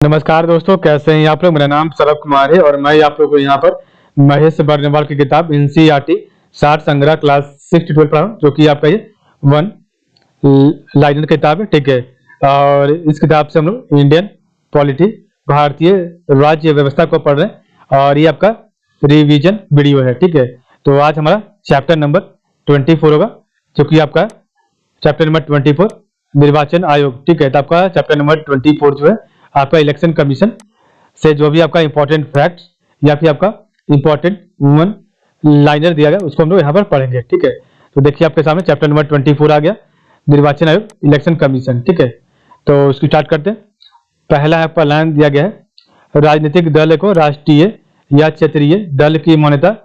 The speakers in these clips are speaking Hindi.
नमस्कार दोस्तों, कैसे हैं आप लोग। मेरा नाम सौरभ कुमार है और मैं आप लोग को यहाँ पर महेश बर्नवाल की किताब एनसीईआरटी सार संग्रह क्लास 6 to 12 पढ़ा हूँ, जो कि आपका ये वन लाइनर किताब है। ठीक है, और इस किताब से हम लोग इंडियन पॉलिटी, भारतीय राज्य व्यवस्था को पढ़ रहे हैं और ये आपका रिवीजन वीडियो है। ठीक है, तो आज हमारा चैप्टर नंबर 24 होगा, जो कि आपका चैप्टर नंबर 24 निर्वाचन आयोग। ठीक है, तो आपका चैप्टर नंबर 24 जो है आपका इलेक्शन कमीशन से जो भी आपका इंपॉर्टेंट फैक्ट्स या फिर आपका इंपॉर्टेंट वन लाइनर दिया गया उसको हम लोग यहाँ पर पढ़ेंगे। ठीक है, तो देखिए आपके सामने चैप्टर नंबर 24 आ गया, निर्वाचन आयोग इलेक्शन कमीशन। ठीक है, तो उसकी स्टार्ट करते हैं। पहला आपका लाइन दिया गया है, राजनीतिक दल को राष्ट्रीय या क्षेत्रीय दल की मान्यता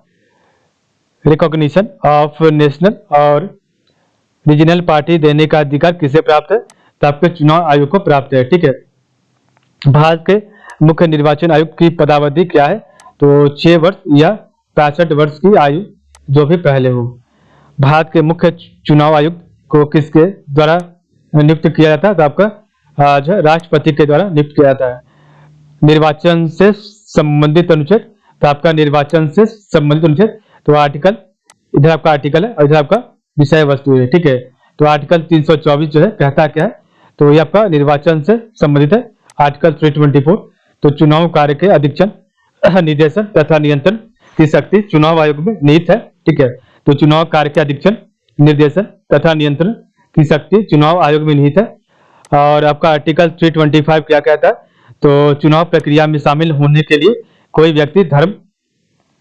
रिकॉग्निशन ऑफ नेशनल और रीजनल पार्टी देने का अधिकार किसे प्राप्त है? तो आपके चुनाव आयोग को प्राप्त है। ठीक है, भारत के मुख्य निर्वाचन आयुक्त की पदावधि क्या है? तो 6 वर्ष या 65 वर्ष की आयु जो भी पहले हो। भारत के मुख्य चुनाव आयुक्त को किसके द्वारा नियुक्त किया जाता है? तो आपका आज राष्ट्रपति के द्वारा नियुक्त किया जाता है। निर्वाचन से संबंधित अनुच्छेद, तो आपका निर्वाचन से संबंधित अनुच्छेद, तो आर्टिकल, इधर आपका आर्टिकल है और इधर आपका विषय वस्तु है। ठीक है, तो आर्टिकल 324 जो है कहता क्या है? तो ये आपका निर्वाचन से संबंधित है। आर्टिकल 324, तो चुनाव कार्य के अधीक्षण, निर्देशन तथा नियंत्रण की शक्ति चुनाव आयोग में निहित है। ठीक है, तो चुनाव कार्य के अधीक्षण, निर्देशन तथा नियंत्रण की शक्ति चुनाव आयोग में निहित है। और आपका आर्टिकल 325 क्या कहता है? तो चुनाव प्रक्रिया में शामिल होने के लिए कोई व्यक्ति धर्म,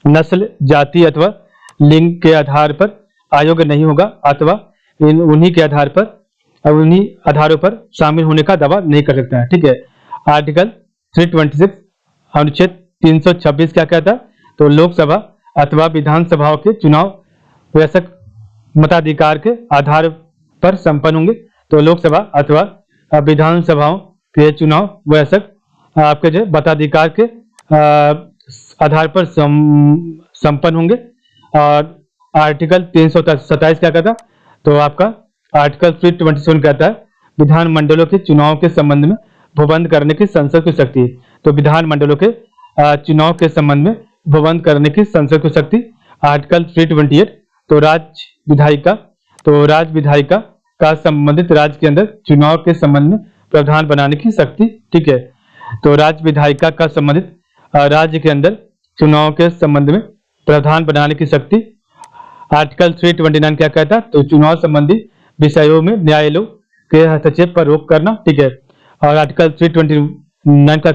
नस्ल, जाति अथवा लिंग के आधार पर अयोग्य नहीं होगा अथवा उन्हीं आधारों पर शामिल होने का दावा नहीं कर सकता है। ठीक है, आर्टिकल 326 अनुच्छेद 326 क्या कहता है? तो लोकसभा अथवा विधानसभाओं के चुनाव वयस्क मताधिकार के आधार पर संपन्न होंगे। तो लोकसभा अथवा विधानसभाओं के चुनाव वयस्क आपके जो मताधिकार के आधार पर संपन्न होंगे। और आर्टिकल 327 क्या कहता है? तो आपका आर्टिकल 327 कहता है, विधानमंडलों के चुनाव के संबंध में भूबंद करने की संसद की शक्ति। तो विधानमंडलों के चुनाव के संबंध में भूबंद करने की संसद की शक्ति। आर्टिकल 328, तो राज्य विधायिका का संबंधित राज्य के अंदर चुनाव के संबंध में प्रावधान बनाने की शक्ति। ठीक है, तो राज्य विधायिका का संबंधित राज्य के अंदर चुनाव के संबंध में प्रावधान बनाने की शक्ति। आर्टिकल 329 क्या कहता है? तो चुनाव संबंधी विषयों में न्यायालयों के हस्तक्षेप पर रोक करना। ठीक है, और आर्टिकल 329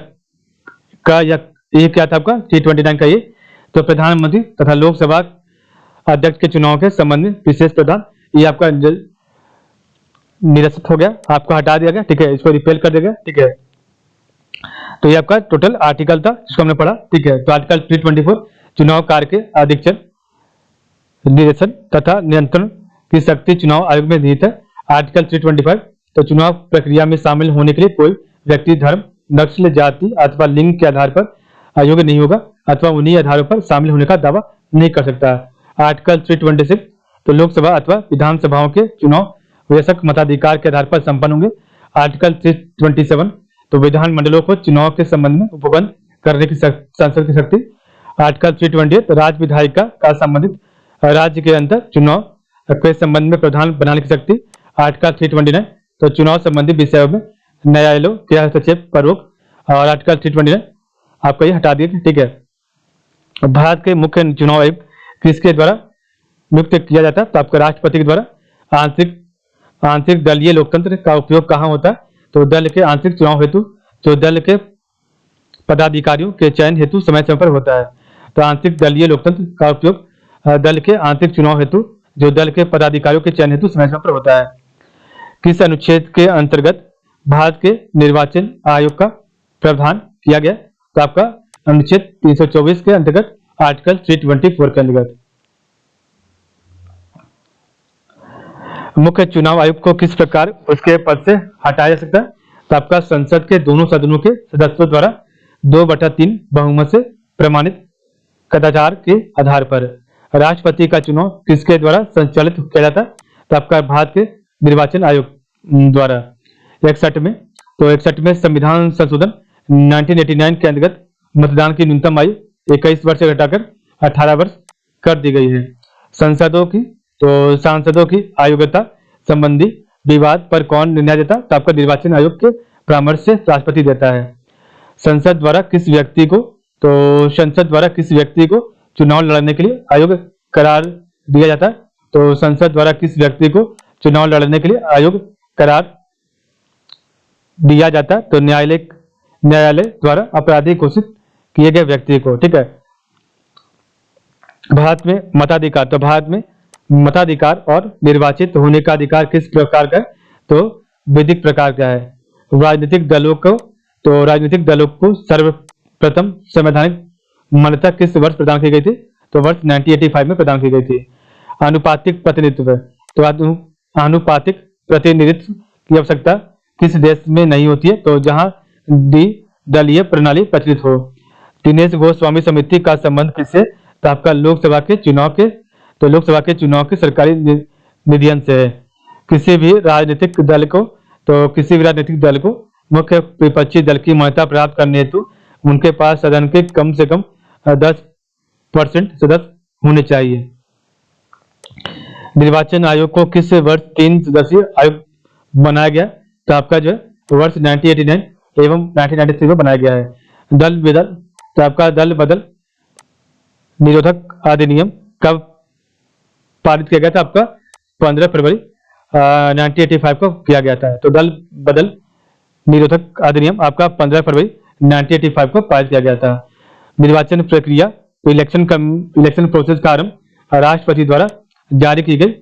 का ये क्या था आपका? 329 का ये, तो प्रधानमंत्री तथा लोकसभा अध्यक्ष के चुनाव के संबंध में विशेष प्रावधान, ये आपका निरस्त हो गया, आपको हटा दिया गया। ठीक है, इसको रिपेल कर दिया गया। ठीक है, तो ये आपका टोटल आर्टिकल था जिसको हमने पढ़ा। ठीक है, तो आर्टिकल 324 चुनाव कार्य के अधीक्षण, निर्देशन तथा नियंत्रण की शक्ति चुनाव आयोग में निहित है। आर्टिकल 325, तो चुनाव प्रक्रिया में शामिल होने के लिए कोई व्यक्ति धर्म, नस्ल, जाति अथवा लिंग के आधार पर अयोग्य नहीं होगा अथवा उन्हीं आधारों पर शामिल होने का दावा नहीं कर सकता है। आर्टिकल 326, तो लोकसभा अथवा विधानसभाओं के चुनाव वयस्क मताधिकार के आधार पर संपन्न होंगे। आर्टिकल 327, तो विधानमंडलों को चुनाव के संबंध में उपबंध करने की संसद की शक्ति। आर्टिकल 328, राज्य विधायिका का संबंधित राज्य के अंदर चुनाव के संबंध में प्रावधान बनाने की शक्ति। आर्टिकल 329, तो चुनाव संबंधी विषयों में न्यायालयों के हस्तक्षेप पर रोक। और आर्टिकल 329 आपका ये हटा दिया। ठीक है, भारत के मुख्य चुनाव आयुक्त किसके द्वारा नियुक्त किया जाता है? तो आपका राष्ट्रपति के द्वारा। आंतरिक दलीय लोकतंत्र का उपयोग कहाँ होता है? तो दल के आंतरिक चुनाव हेतु जो दल के पदाधिकारियों के चयन हेतु समय समय पर होता है। तो आंतरिक दलीय लोकतंत्र का उपयोग दल के आंतरिक चुनाव हेतु जो दल के पदाधिकारियों के चयन हेतु समय समय पर होता है। किस अनुच्छेद के अंतर्गत भारत के निर्वाचन आयोग का प्रावधान किया गया? तो आपका अनुच्छेद 324 के अंतर्गत, आर्टिकल 324 के अंतर्गत। मुख्य चुनाव आयुक्त को किस प्रकार उसके पद से हटाया जा सकता है? तो आपका संसद के दोनों सदनों के सदस्यों द्वारा 2/3 बहुमत से प्रमाणित कदाचार के आधार पर। राष्ट्रपति का चुनाव किसके द्वारा संचालित किया जाता है? तो आपका भारत के निर्वाचन आयोग द्वारा। 61 में संविधान संशोधन 1989 के अंतर्गत मतदान की न्यूनतम आयु 21 वर्ष से घटाकर 18 वर्ष कर दी गई है। सांसदों की आयोग्यता संबंधी विवाद पर कौन निर्णय देता? तो आपका निर्वाचन आयोग के परामर्श से राष्ट्रपति देता है। संसद द्वारा किस व्यक्ति को चुनाव लड़ने के लिए आयोग करार दिया जाता है? तो संसद द्वारा किस व्यक्ति को चुनाव लड़ने के लिए आयोग करार दिया जाता है? तो न्यायालय द्वारा अपराधी घोषित किए गए व्यक्ति को। ठीक है। भारत में मताधिकार, तो भारत में मताधिकार और निर्वाचित होने का अधिकार किस प्रकार का है? तो विधिक प्रकार का है। राजनीतिक दलों को सर्वप्रथम संवैधानिक मान्यता किस वर्ष प्रदान की गई थी? तो वर्ष 1985 में प्रदान की गई थी। आनुपातिक प्रतिनिधित्व, तो आनुपातिक प्रतिनिधित्व की आवश्यकता किस देश में नहीं होती है? तो जहां द्विदलीय प्रणाली प्रचलित हो। दिनेश गोस्वामी समिति का संबंध किससे? तो आपका लोकसभा के चुनाव के सरकारी निधियन से है। किसी भी राजनीतिक दल को मुख्य विपक्षी दल की मान्यता प्राप्त करने हेतु उनके पास सदन के कम से कम 10% सदस्य होने चाहिए। निर्वाचन आयोग को किस वर्ष 3 सदस्यीय आयोग बनाया गया? तो आपका जो है वर्ष 1989 एवं 1993 में बनाया गया है। दल बदल निरोधक अधिनियम कब पारित किया गया था? आपका 15 फरवरी 1985 को किया गया था। तो दल बदल निरोधक अधिनियम आपका 15 फरवरी 1985 को पारित किया गया था। निर्वाचन प्रक्रिया, इलेक्शन प्रोसेस का आरंभ राष्ट्रपति द्वारा जारी की गई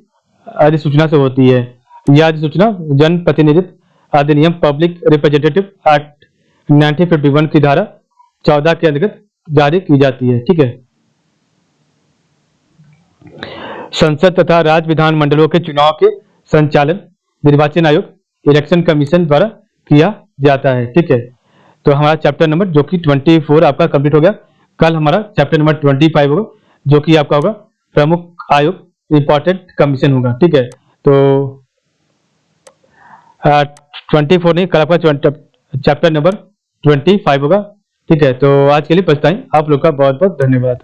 अधिसूचना से होती है। यह अधिसूचना जन प्रतिनिधित्व अधिनियम पब्लिक रिप्रेजेंटेटिव एक्ट 1951 की धारा 14 के अंतर्गत जारी की जाती है। ठीक है। संसद तथा राज्य विधानमंडलों के चुनाव के संचालन निर्वाचन आयोग इलेक्शन कमीशन द्वारा किया जाता है। ठीक है। तो हमारा चैप्टर नंबर जो कि 24 आपका कंप्लीट हो गया। कल हमारा चैप्टर नंबर 25 होगा जो कि आपका होगा प्रमुख आयोग इंपॉर्टेंट कमीशन होगा। ठीक है। तो 24 नहीं, कल आपका चैप्टर नंबर 25 होगा। ठीक है। तो आज के लिए बस इतना ही। आप लोग का बहुत बहुत धन्यवाद।